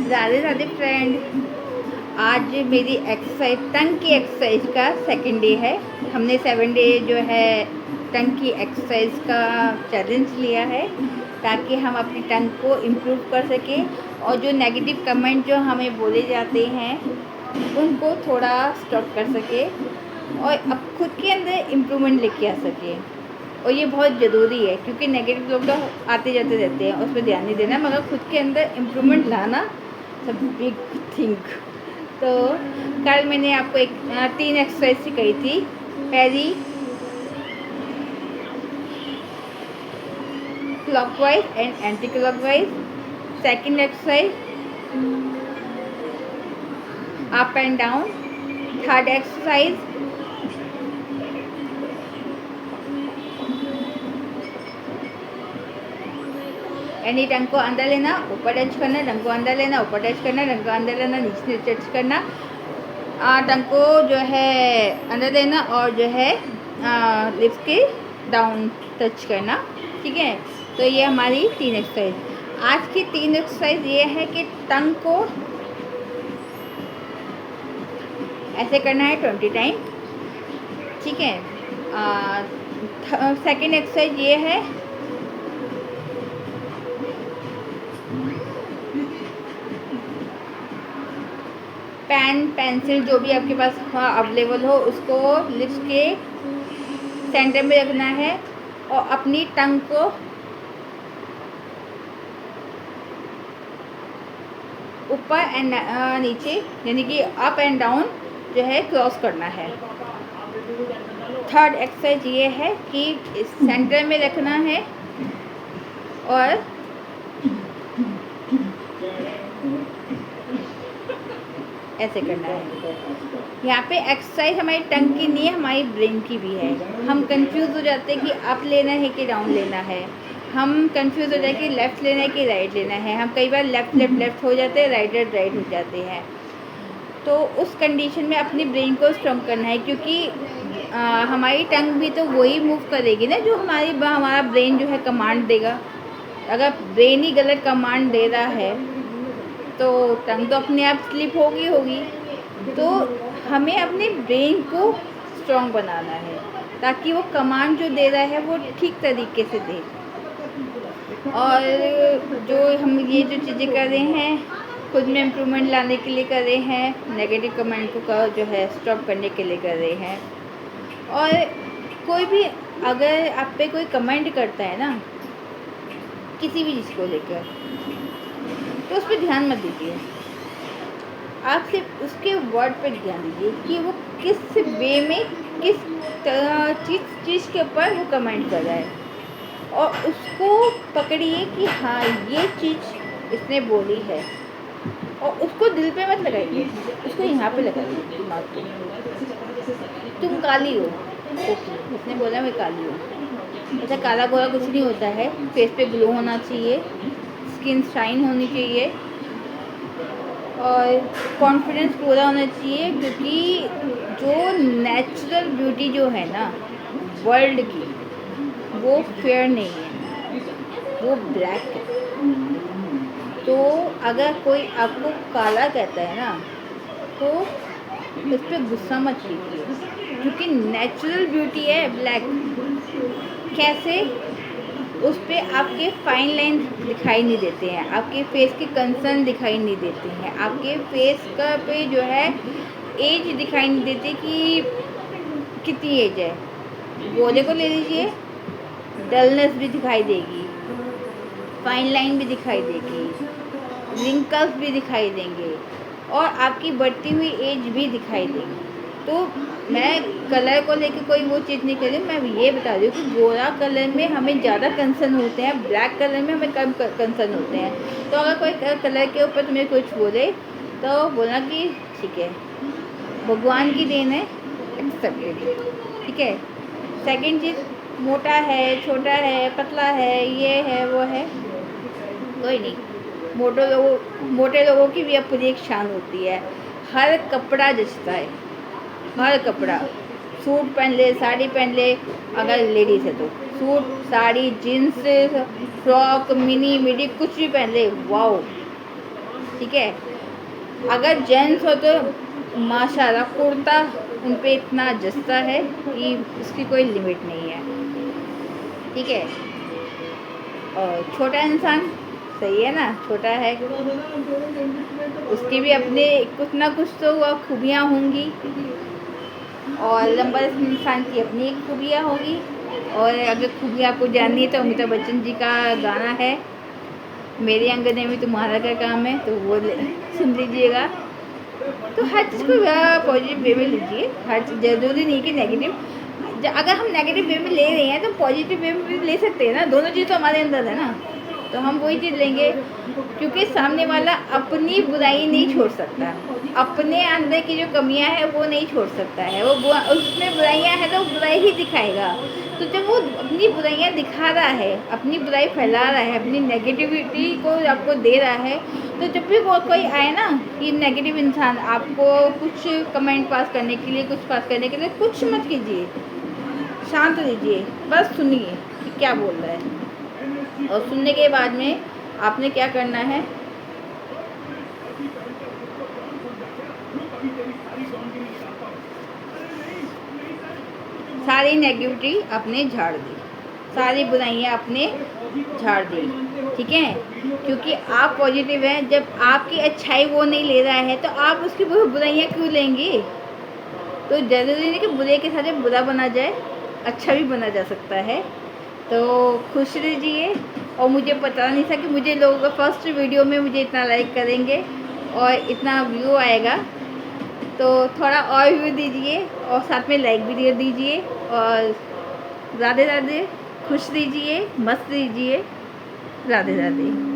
Radhe Radhe friend. आज मेरी exercise टंग की एक्सरसाइज का सेकंड डे है। हमने 7 डे जो है टंग की एक्सरसाइज का चैलेंज लिया है ताकि हम अपनी टंग को इम्प्रूव कर सकें और जो नेगेटिव कमेंट जो हमें बोले जाते हैं उनको थोड़ा स्टॉप कर सके और अब खुद के अंदर इम्प्रूवमेंट लेके आ सके। और ये बहुत ज़रूरी है क्योंकि नेगेटिव लोग तो आते जाते रहते हैं, उस पर ध्यान नहीं देना, मगर खुद के अंदर इम्प्रूवमेंट लाना सब बिग थिंग। तो कल मैंने आपको 3 एक्सरसाइज सिखाई थी। पहली clockwise and anti clockwise, second exercise up and down, third exercise यानी टंग को अंदर लेना, ऊपर टच करना, टंग को अंदर लेना, ऊपर टच करना, टंग को अंदर लेना, नीचे टच करना, टंग को जो है अंदर लेना और जो है लिप्स के डाउन टच करना। ठीक है, तो ये हमारी 3 एक्सरसाइज। आज की 3 एक्सरसाइज ये है कि टंग को ऐसे करना है 20 टाइम। ठीक है, सेकेंड एक्सरसाइज ये है पेन पेंसिल जो भी आपके पास अवेलेबल हो उसको लिप्स के सेंटर में रखना है और अपनी टंग को ऊपर एंड नीचे यानी कि अप एंड डाउन जो है क्रॉस करना है। थर्ड एक्सरसाइज ये है कि इस सेंटर में रखना है और ऐसे करना है। यहाँ पे एक्सरसाइज हमारी टंग की नहीं है, हमारी ब्रेन की भी है। हम कंफ्यूज हो जाते हैं कि अप लेना है कि डाउन लेना है, हम कंफ्यूज हो जाए कि लेफ़्ट लेना है कि राइट लेना है, हम कई बार लेफ़्ट लेफ़्ट लेफ़्ट हो जाते हैं, राइट राइट हो जाते हैं। तो उस कंडीशन में अपनी ब्रेन को स्ट्रॉन्ग करना है क्योंकि हमारी टंग भी तो वही मूव करेगी ना जो हमारा ब्रेन जो है कमांड देगा। अगर ब्रेन ही गलत कमांड दे रहा है तो टंग तो अपने आप स्लिप होगी। तो हमें अपने ब्रेन को स्ट्रॉन्ग बनाना है ताकि वो कमांड जो दे रहा है वो ठीक तरीके से दे। और जो हम ये जो चीज़ें कर रहे हैं खुद में इम्प्रूवमेंट लाने के लिए कर रहे हैं, नेगेटिव कमेंट को जो है स्टॉप करने के लिए कर रहे हैं। और कोई भी अगर आप पे कोई कमेंट करता है ना किसी भी चीज़ को लेकर तो उस पर ध्यान मत दीजिए, आप सिर्फ उसके वर्ड पर ध्यान दीजिए कि वो किस वे में किस चीज़ के ऊपर वो कमेंट कर रहा है और उसको पकड़िए कि हाँ ये चीज़ इसने बोली है और उसको दिल पे मत लगाइए, उसको यहाँ पे लगाइए दिमाग पे। तुम काली हो, ओके उसने बोला मैं काली हूँ, ऐसा काला गोरा कुछ नहीं होता है। फेस पे ग्लो होना चाहिए, स्किन शाइन होनी चाहिए और कॉन्फिडेंस पूरा होना चाहिए क्योंकि जो नेचुरल ब्यूटी जो है ना वर्ल्ड की वो फेयर नहीं है, वो ब्लैक है। तो अगर कोई आपको काला कहता है ना तो इस पर गुस्सा मत कीजिए क्योंकि नेचुरल ब्यूटी है ब्लैक। कैसे? उस पर आपके फाइन लाइन दिखाई नहीं देते हैं, आपके फेस के कंसर्न दिखाई नहीं देते हैं, आपके फेस का पे जो है एज दिखाई नहीं देती कि कितनी एज है। गोले को ले लीजिए, डलनेस भी दिखाई देगी, फाइन लाइन भी दिखाई देगी, रिंकल्स भी दिखाई देंगे और आपकी बढ़ती हुई एज भी दिखाई देगी। तो मैं कलर को लेकर कोई वो चीज़ नहीं कर रही, मैं ये बता रही हूँ कि गोरा कलर में हमें ज़्यादा कंसर्न होते हैं, ब्लैक कलर में हमें कम कंसर्न होते हैं। तो अगर कोई कलर के ऊपर तुम्हें कुछ बोले तो बोला कि ठीक है भगवान की देन है, एक्सेप्टेड। ठीक है। सेकंड चीज़, मोटा है, छोटा है, पतला है, ये है वो है, कोई नहीं। मोटे लोगों की भी अपनी एक शान होती है। हर कपड़ा जचता है, हर कपड़ा। सूट पहन ले, साड़ी पहन ले, अगर लेडीज़ है तो suit, sari, jeans, frock, mini midi कुछ भी पहन ले, वाओ। ठीक है। अगर जेंट्स हो तो माशाल्लाह कुर्ता उन पे इतना जचता है कि उसकी कोई लिमिट नहीं है, ठीक है। और छोटा इंसान सही है ना, छोटा है, उसकी भी अपने कुछ ना कुछ तो वह खूबियाँ होंगी, और लंबा इंसान की अपनी एक खूबियाँ होगी। और अगर खूबियाँ आपको जाननी है तो अमिताभ बच्चन जी का गाना है, मेरे अंगने में तुम्हारा क्या काम है, तो वो सुन लीजिएगा। तो हर चीज़ को पॉजिटिव वे में लीजिए, हर चीज़ ज़रूरी नहीं कि नेगेटिव। अगर हम नेगेटिव वे में ले रहे हैं तो पॉजिटिव वे में भी ले सकते हैं ना, दोनों चीज़ तो हमारे अंदर है ना, तो हम वही चीज़ लेंगे। क्योंकि सामने वाला अपनी बुराई नहीं छोड़ सकता, अपने अंदर की जो कमियां हैं वो नहीं छोड़ सकता है, वो उसमें बुराइयां हैं तो वो बुराई ही दिखाएगा। तो जब वो अपनी बुराइयां दिखा रहा है, अपनी बुराई फैला रहा है, अपनी नेगेटिविटी को आपको दे रहा है, तो जब भी वो कोई आए ना कि नेगेटिव इंसान आपको कुछ कमेंट पास करने के लिए, कुछ पास करने के लिए, कुछ मत कीजिए, शांत लीजिए, बस सुनिए कि क्या बोल रहा है। और सुनने के बाद में आपने क्या करना है, सारी नेगेटिविटी आपने झाड़ दी, सारी बुराइयां आपने झाड़ दी, ठीक है। क्योंकि आप पॉजिटिव हैं, जब आपकी अच्छाई वो नहीं ले रहा है तो आप उसकी बुराइयां क्यों लेंगे। तो ज़रूरी नहीं कि बुरे के साथ बुरा बना जाए, अच्छा भी बना जा सकता है। तो खुश रहिए। और मुझे पता नहीं था कि मुझे लोग फर्स्ट वीडियो में मुझे इतना लाइक करेंगे और इतना व्यू आएगा, तो थोड़ा और व्यू दीजिए और साथ में लाइक भी दे दीजिए, और राधे राधे, खुश रहिए, मस्त रहिए, राधे राधे।